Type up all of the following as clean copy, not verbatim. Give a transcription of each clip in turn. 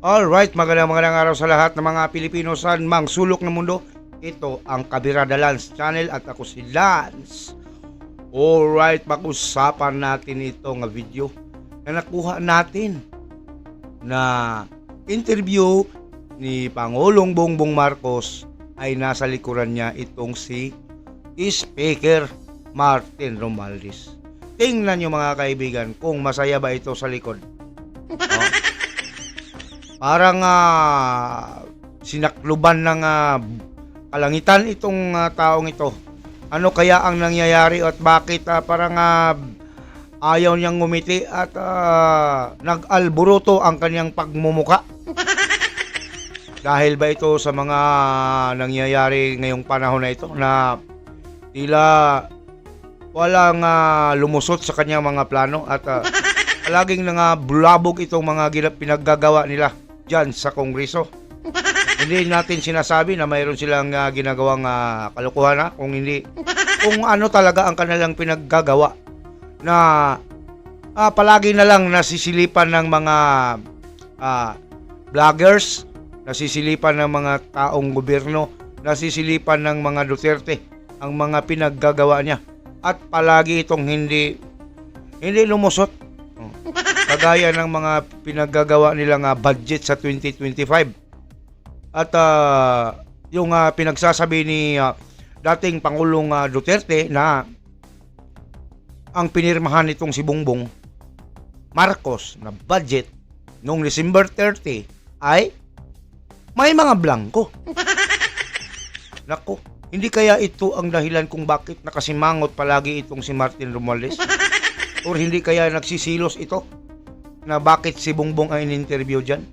Alright, magandang araw sa lahat ng mga Pilipino sa mang sulok ng mundo. Ito ang Kabirada Lance Channel at ako si Lance. Alright, pag-usapan natin itong video na nakuha natin na interview ni Pangulong Bongbong Marcos ay nasa likuran niya itong si Speaker Martin Romualdez. Tingnan nyo mga kaibigan kung masaya ba ito sa likod. Parang sinakluban ng kalangitan itong taong ito. Ano kaya ang nangyayari at bakit parang ayaw niyang ngumiti at nag-alburuto ang kanyang pagmumuka? Dahil ba ito sa mga nangyayari ngayong panahon na ito na tila walang lumusot sa kanyang mga plano at palaging bulabog itong mga pinaggagawa nila dyan sa Kongreso. Hindi natin sinasabi na mayroon silang ginagawang kalokohan kung ano talaga ang kanilang pinaggagawa na palagi na lang nasisilipan ng mga vloggers, nasisilipan ng mga taong gobyerno, nasisilipan ng mga Duterte ang mga pinaggagawa niya at palagi itong hindi lumusot. Kagaya ng mga pinaggagawa nilang budget sa 2025. At yung pinagsasabi ni dating Pangulong Duterte na ang pinirmahan nitong si Bongbong Marcos na budget noong December 30 ay may mga blanco. Nako, hindi kaya ito ang dahilan kung bakit nakasimangot palagi itong si Martin Romualdez? O hindi kaya nagsisilos ito na bakit si Bongbong ang in-interview dyan?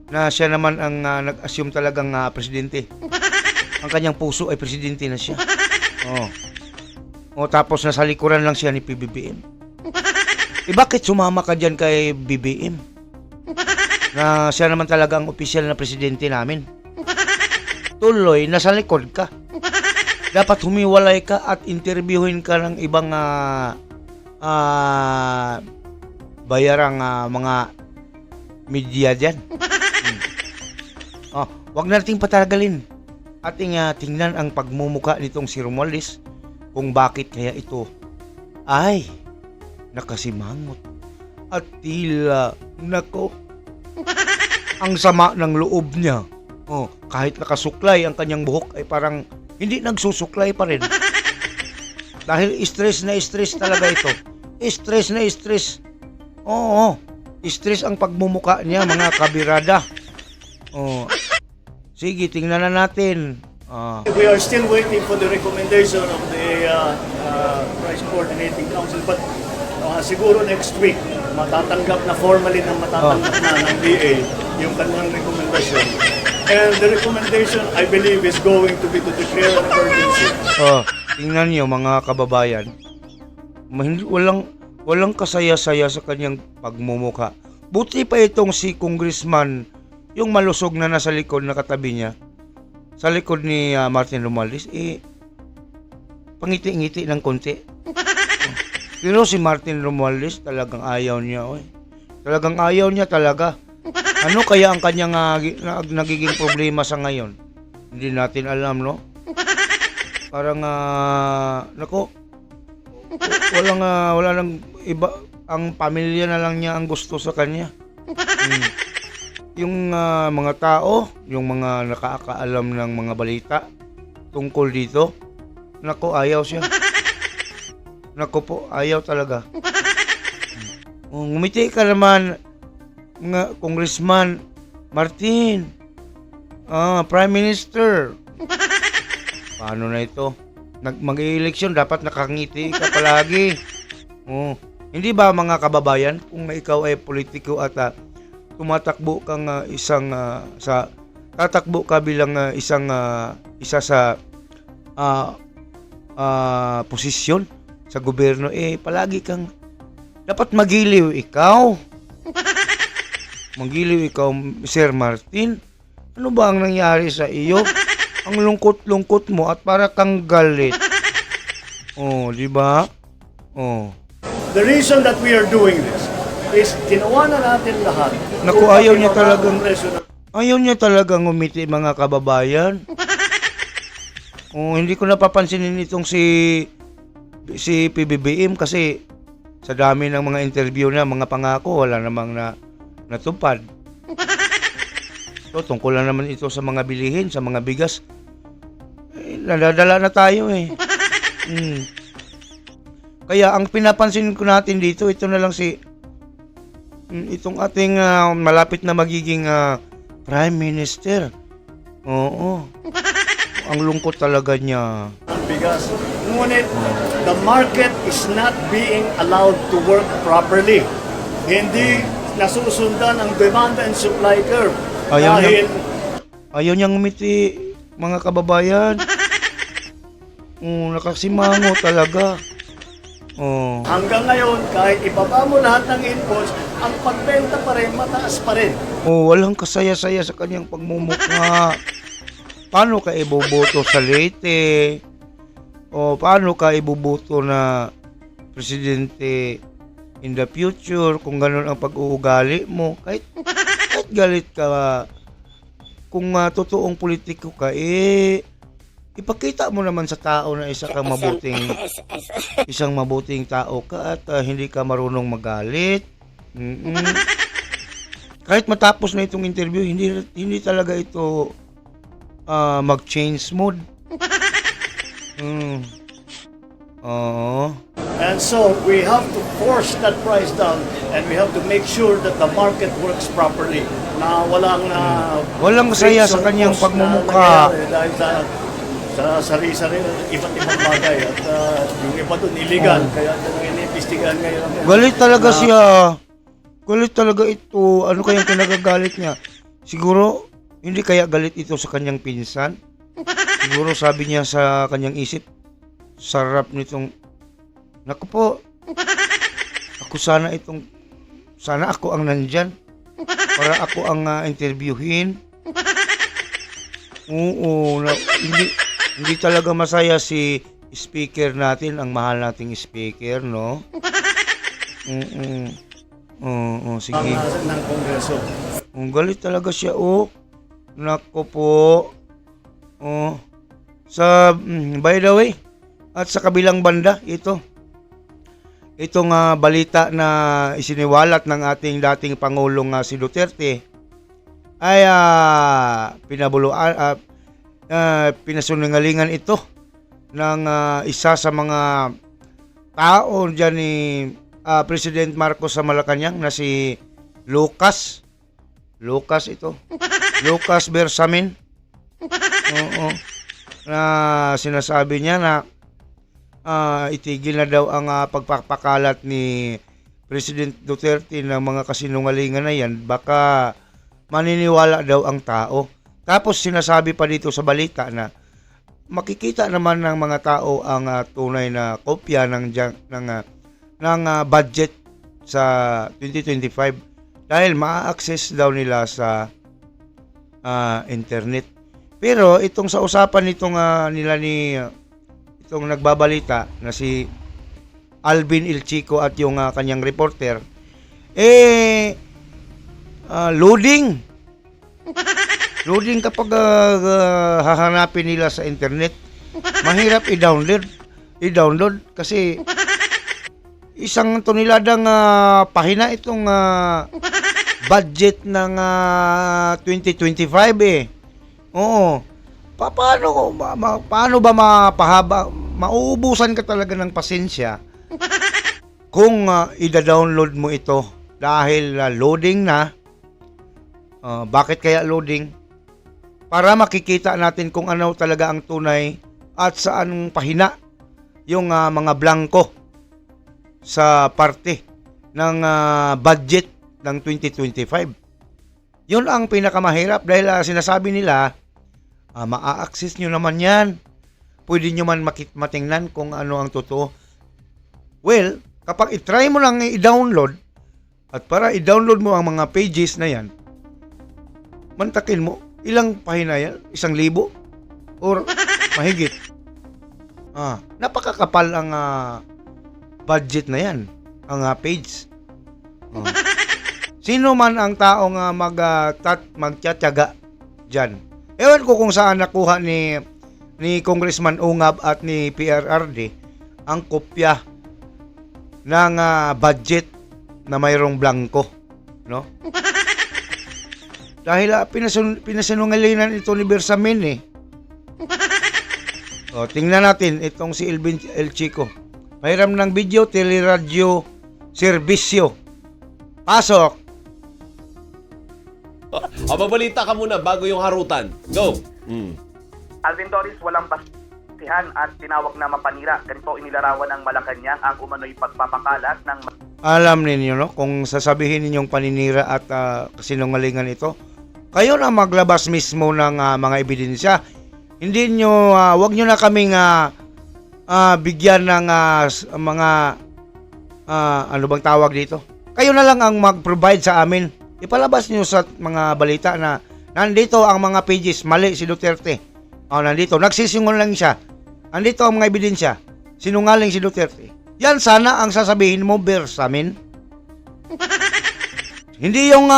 Na siya naman ang nag-assume talagang presidente. Ang kanyang puso ay presidente na siya. Tapos nasa likuran lang siya ni PBBM. Bakit sumama ka dyan kay BBM? Na siya naman talaga ang opisyal na presidente namin. Tuloy, nasa likod ka. Dapat humiwalay ka at interviewin ka ng ibang bayarang mga media dyan. Wag nating patagalin. Ating tingnan ang pagmumuka nitong si Romualdez kung bakit kaya ito ay nakasimangot at tila nako ang sama ng loob niya. Kahit nakasuklay ang kanyang buhok ay parang hindi nagsusuklay pa rin. Dahil stress na stress talaga ito. Stress na stress. Stress ang pagmumuka niya mga kabirada. Sige, tingnan na natin. We are still waiting for the recommendation of the Price Coordinating Council, but siguro next week matatanggap na formally ng DA yung kanilang recommendation. And the recommendation, I believe, is going to be to declare an emergency. Tingnan niyo mga kababayan. Walang kasaya-saya sa kanyang pagmumuka. Buti pa itong si Congressman, yung malusog na nasa likod na katabi niya, sa likod ni Martin Romualdez, pangiti-ngiti ng konti. Pero si Martin Romualdez talagang ayaw niya. Talagang ayaw niya talaga. Ano kaya ang kanyang nagiging problema sa ngayon? Hindi natin alam, no? Parang, nako, wala nang iba, ang pamilya na lang niya ang gusto sa kanya. Yung mga tao, yung mga nakakaalam ng mga balita tungkol dito, nako, ayaw siya. Nako po, ayaw talaga. Ngumiti ka naman, nga Congressman Martin, Prime Minister. Paano na ito? Mag-eleksyon, dapat nakangiti ka palagi. Hindi ba mga kababayan, kung ikaw ay politiko at tumatakbo kang tatakbo ka bilang isa sa posisyon sa gobyerno, palagi kang dapat magiliw ikaw. Magiliw ikaw, Sir Martin. Ano ba ang nangyari sa iyo? Ang lungkot-lungkot mo at para kang galit. Di ba? The reason that we are doing this is ginawa na natin lahat Naku, ayaw niya talagang Kongreso na ayaw niya talagang umiti, mga kababayan. Hindi ko napapansinin itong si PBBM kasi sa dami ng mga interview na mga pangako wala namang natupad. So, tungkol lang naman ito sa mga bilihin, sa mga bigas. Nadadala na tayo eh. Kaya ang pinapansin ko natin dito, ito na lang itong ating malapit na magiging Prime Minister. Oo. Ang lungkot talaga niya. ang bigas. Ngunit, the market is not being allowed to work properly. Hindi nasusundan ang demand and supply curve. Ayaw niyang umiti, mga kababayan. Nakasimango talaga. Hanggang ngayon, kahit ibaba mo lahat ng inputs, ang pagbenta pa rin, mataas pa rin. Walang kasaya-saya sa kanyang pagmumukha. Paano ka iboboto sa Leyte? Paano ka iboboto na presidente in the future kung ganun ang pag-uugali mo? Kahit galit ka, kung totoong politiko ka, ipakita mo naman sa tao na isang mabuting tao ka at hindi ka marunong magalit. Kahit matapos na itong interview, hindi talaga ito mag-change mood. And so, we have to force that price down and we have to make sure that the market works properly. Na walang masaya sa kanyang pagmumukha. Dahil sa sari-sari, iba't ibang bagay. At yung iba doon, illegal. Kaya iniimbestigahan ngayon. Galit talaga siya. Galit talaga ito. Ano kayang kinagagalit niya? Siguro, hindi kaya galit ito sa kanyang pinsan? Siguro sabi niya sa kanyang isip, sarap nitong, naku po, sana ako ang nandyan para ako ang interviewin. Hindi talaga masaya si speaker natin, ang mahal nating speaker, no? Sige. Ng Kongreso. Galit talaga siya, Nako po. By the way, at sa kabilang banda, itong balita na isiniwalat ng ating dating Pangulong si Duterte ay pinasunungalingan ito ng isa sa mga tao dyan ni President Marcos sa Malacanang na si Lucas Bersamin. Na sinasabi niya na itigil na daw ang pagpapakalat ni President Duterte ng mga kasinungalingan na yan, baka maniniwala daw ang tao. Tapos sinasabi pa dito sa balita na makikita naman ng mga tao ang tunay na kopya ng budget sa 2025 dahil ma-access daw nila sa internet. Pero itong sa usapan nitong itong nagbabalita na si Alvin El Chico at yung kanyang reporter, loading kapag hahanapin nila sa internet, mahirap i-download kasi isang toneladang pahina itong budget ng 2025 Oo. Paano ba mauubusan ka talaga ng pasensya kung ida-download mo ito dahil loading na. Bakit kaya loading? Para makikita natin kung ano talaga ang tunay at saan pahina yung mga blanco sa parte ng budget ng 2025. Yun ang pinakamahirap dahil sinasabi nila, maa-access nyo naman yan. Pwede nyo man matingnan kung ano ang totoo. Well, kapag itry mo lang i-download, at para i-download mo ang mga pages na yan, mantakin mo, ilang pahina yan? 1,000? Or mahigit? Napakakapal ang budget na yan, ang page. Sino man ang taong magtyaga dyan. Ewan ko kung saan nakuha ni Congressman Ungab at ni PRRD ang kopya ng budget na mayroong blanco, no? Dahil pinasinungalingan ito ni Bersamin eh. O, tingnan natin itong si Elvin El Chico. Mahiram ng video, teleradyo, serbisyo. Pasok. Mabalita ka muna bago yung harutan. Go! Alvin Doris, walang basihan at tinawag na mapanira. Ganito inilarawan ng Malacanang ang umano'y pagpapakalat ng Alam ninyo, no? Kung sasabihin ninyong paninira at kasinungalingan ito, kayo na maglabas mismo ng mga ebidensya. Hindi nyo, wag nyo na kaming bigyan ng mga, ano bang tawag dito? Kayo na lang ang mag-provide sa amin. Ipalabas nyo sa mga balita na nandito ang mga pages, mali si Duterte. Nandito, nagsisinungaling siya. Nandito ang mga ebidensya, sinungaling si Duterte. Yan sana ang sasabihin mo, Bersamin. Hindi yung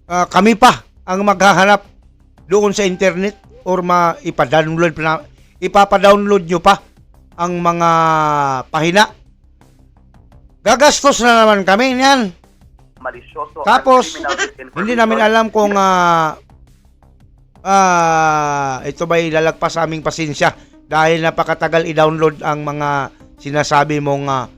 kami pa ang maghahanap doon sa internet or ipapadownload nyo pa ang mga pahina. Gagastos na naman kami niyan. malisyoso Tapos, at criminal disinformation. hindi namin alam kung ito ba'y lalagpas sa aming pasensya dahil napakatagal i-download ang mga sinasabi mong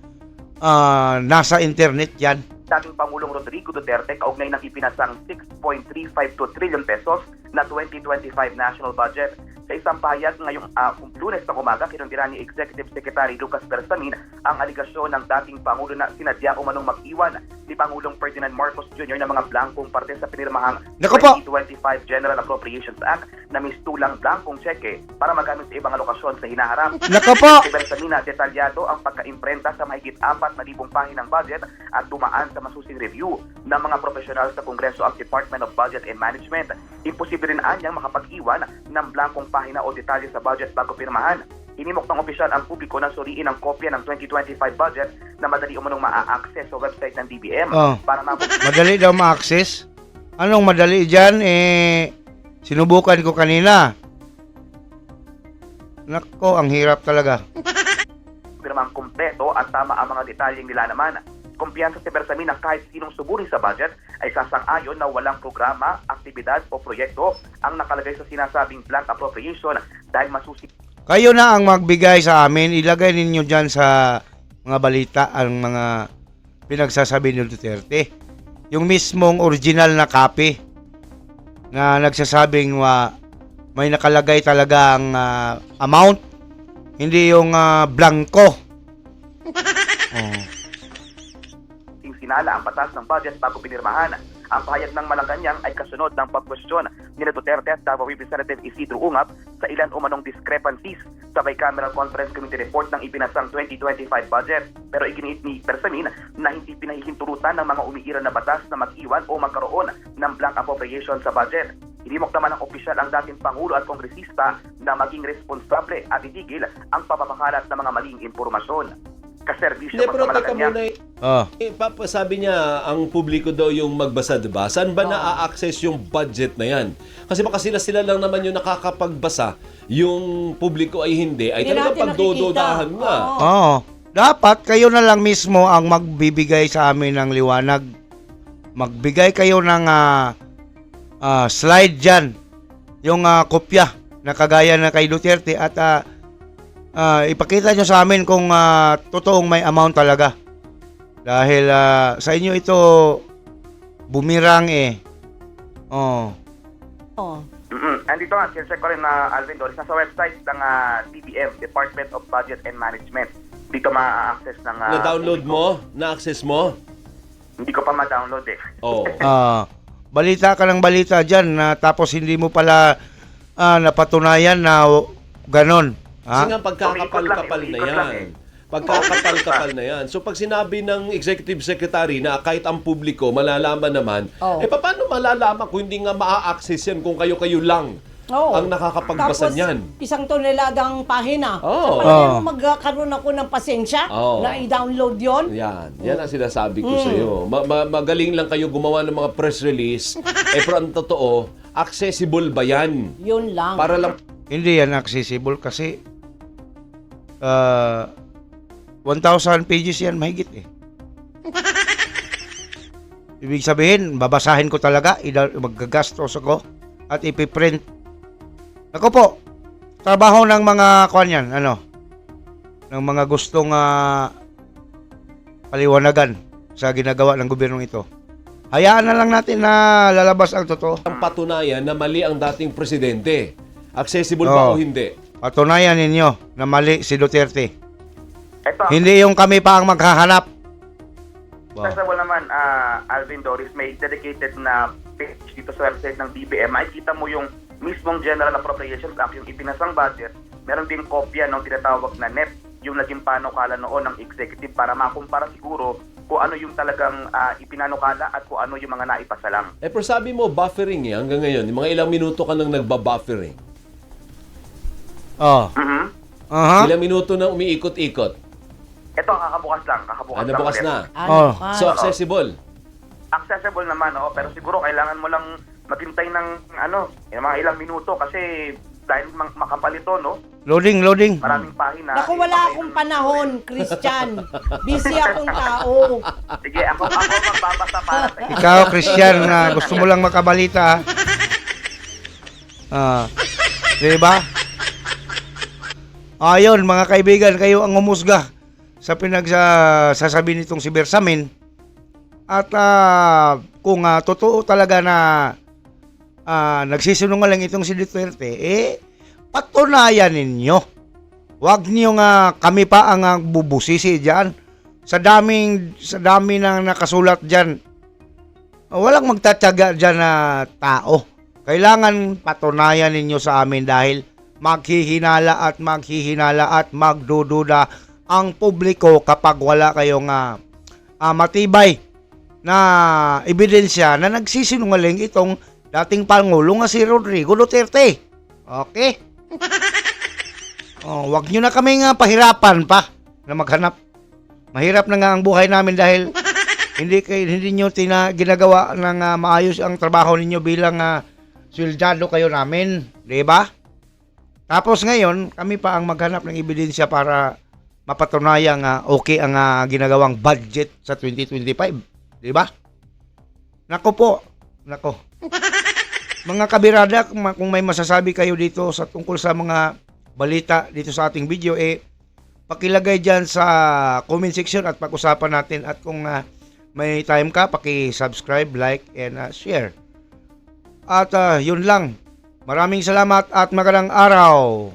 nasa internet yan. Dating Pangulong Rodrigo Duterte kaugnay ng ipinasang 6.352 trillion pesos na 2025 national budget. Sa isang pahayag ngayong Lunes ng umaga, kinumpira ni Executive Secretary Lucas Bersamin ang aligasyon ng dating Pangulo na sinadya umanong mag-iwan ni Pangulong Ferdinand Marcos Jr. ng mga blankong parte sa pinirmahang Naku po! 2025 General Appropriations Act na mistulang blankong tseke para magamit sa ibang alokasyon sa hinaharap. Nako po! Si Bersamin na detalyado ang pagka-imprenta sa mahigit 4,000 pahinang budget at dumaan sa masusing review ng mga profesional sa Kongreso ang Department of Budget and Management. Imposible rin anyang makapag-iwan ng blankong pahina o detalye sa budget bago pirmahan. Inimok ng opisyal ang publiko na suriin ang kopya ng 2025 budget na madali umunong maa-access sa website ng DBM para Madali daw ma-access? Anong madali dyan? Sinubukan ko kanina. Nako, ang hirap talaga. pirmang kumpleto at tama ang mga detalyeng nilalaman. Kumpiyansa si Bersamin na kahit sinong suburi sa budget ay sasang-ayon na walang programa, aktibidad o proyekto ang nakalagay sa sinasabing blank appropriation dahil masusi. Kayo na ang magbigay sa amin. Ilagay ninyo dyan sa mga balita ang mga pinagsasabi ni Duterte. Yung mismong original na copy na nagsasabing may nakalagay talaga ang amount. Hindi yung blanco. Sinala ang batas ng budget bago pinirmahan. Ang pahayag ng Malacanang ay kasunod ng pagkwestiyon ni Duterte at Davao Representative Isidro Ungab sa ilan umanong discrepancies sa Bicameral Conference Committee report ng ipinasang 2025 budget. Pero iginiit ni Bersamin na hindi pinahihintulutan ng mga umiiral na batas na mag-iwan o magkaroon ng blank appropriation sa budget. Hinimok naman ng opisyal ang dating Pangulo at Kongresista na maging responsable at itigil ang papapakalat ng mga maling impormasyon. Kaserbisyo Hindi, sa pero teka Malacanang. muna. Sabi niya, ang publiko daw yung magbasa, diba? Saan ba na-access yung budget na yan? Kasi baka sila lang naman yung nakakapagbasa, yung publiko ay hindi, ay Hindi talagang natin pagdododahan nakikita. nga. Oo. Dapat kayo na lang mismo ang magbibigay sa amin ng liwanag. Magbigay kayo ng slide dyan. Yung kopya na kagaya na kay Duterte at ipakita nyo sa amin kung totoong may amount talaga. Dahil sa inyo ito bumirang Oh. Andito nga, check ko rin na Alvin Doris, nasa website ng DBM, Department of Budget and Management. Dito ma-access ng... Na-download mo? Na-access mo? Hindi ko pa ma-download eh. Oo. Balita ka ng balita dyan tapos hindi mo pala napatunayan na ganon. Kasi nga pagkakapal-kapal na Umikot lang yan. Pagkakapal-kapal na yan. So pag sinabi ng Executive Secretary na kahit ang publiko malalaman naman, paano malalaman kung hindi nga maa-access yan kung kayo-kayo lang Oo. ang nakakapagbasa Tapos, niyan. isang toneladang pahina. Oo. So, palagay mo magkakaroon ako ng pasensya Oo. na i-download yon. Yan ang sinasabi ko sa iyo. Magaling lang kayo gumawa ng mga press release. Pero ang totoo, accessible ba yan? Yun lang. Para lang Hindi yan accessible kasi 1,000 pages yan mahigit eh. Ibig sabihin, babasahin ko talaga, magagastos ako at ipiprint. Ako po, trabaho ng mga kuan yan, ng mga gustong paliwanagan sa ginagawa ng gobyernong ito. Hayaan na lang natin na lalabas ang totoo. patunayan na mali ang dating presidente. Accessible ba o Oo. hindi? Patunayan ninyo na mali si Duterte. Ito, Hindi yung kami pa ang maghahanap. accessible naman, Alvin Doris, may dedicated na page dito sa website ng DBM. Makikita mo yung mismong General Appropriations Act, yung ipinasang budget. Meron din kopya ng tinatawag na NEP, yung naging panukala noon ng executive para makumpara siguro kung ano yung talagang ipinanukala at kung ano yung mga naipasa lang. Pero sabi mo, buffering hanggang ngayon. Yung mga ilang minuto ka nang nagba-buffering. Oh. Mhm. Aha. Ilang minuto nang umiikot-ikot. Ito, kakabukas lang. Kakabukas lang Bukas ulit. na. Oh. So, accessible. Accessible naman, pero siguro kailangan mo lang maghintay ng yung mga ilang minuto kasi dahil makapal ito, no? Loading. Maraming pahina. Naku, wala akong panahon, Christian. Busy akong tao. Sige, ako magbabasa para sa inyo. Ikaw, Christian, na gusto mo lang makabalita. Di ba? Ayun, mga kaibigan, kayo ang humusga sa pinagsasabi nitong si Bersamin. At kung totoo talaga na nagsisinungaling itong si Duterte, patunayan ninyo. Huwag niyo kami pa ang bubusisi diyan. Sa dami ng nakasulat diyan. Walang magtatyaga diyan na tao. Kailangan patunayan ninyo sa amin dahil maghihinala at magdududa ang publiko kapag wala kayong matibay na ebidensya na nagsisinungaling itong dating Pangulo nga si Rodrigo Duterte. Okay? Wag nyo na kami pahirapan pa na maghanap. Mahirap na nga ang buhay namin dahil hindi nyo ginagawa ng maayos ang trabaho ninyo bilang sweldado kayo namin. Diba? Tapos ngayon, kami pa ang maghanap ng ebidensya para mapatunayan okay ang ginagawang budget sa 2025. Di ba? Nako po. Mga kabirada, kung may masasabi kayo dito sa tungkol sa mga balita dito sa ating video, pakilagay dyan sa comment section at pag-usapan natin. At kung may time ka, paki-subscribe, like, and share. At yun lang. Maraming salamat at magandang araw.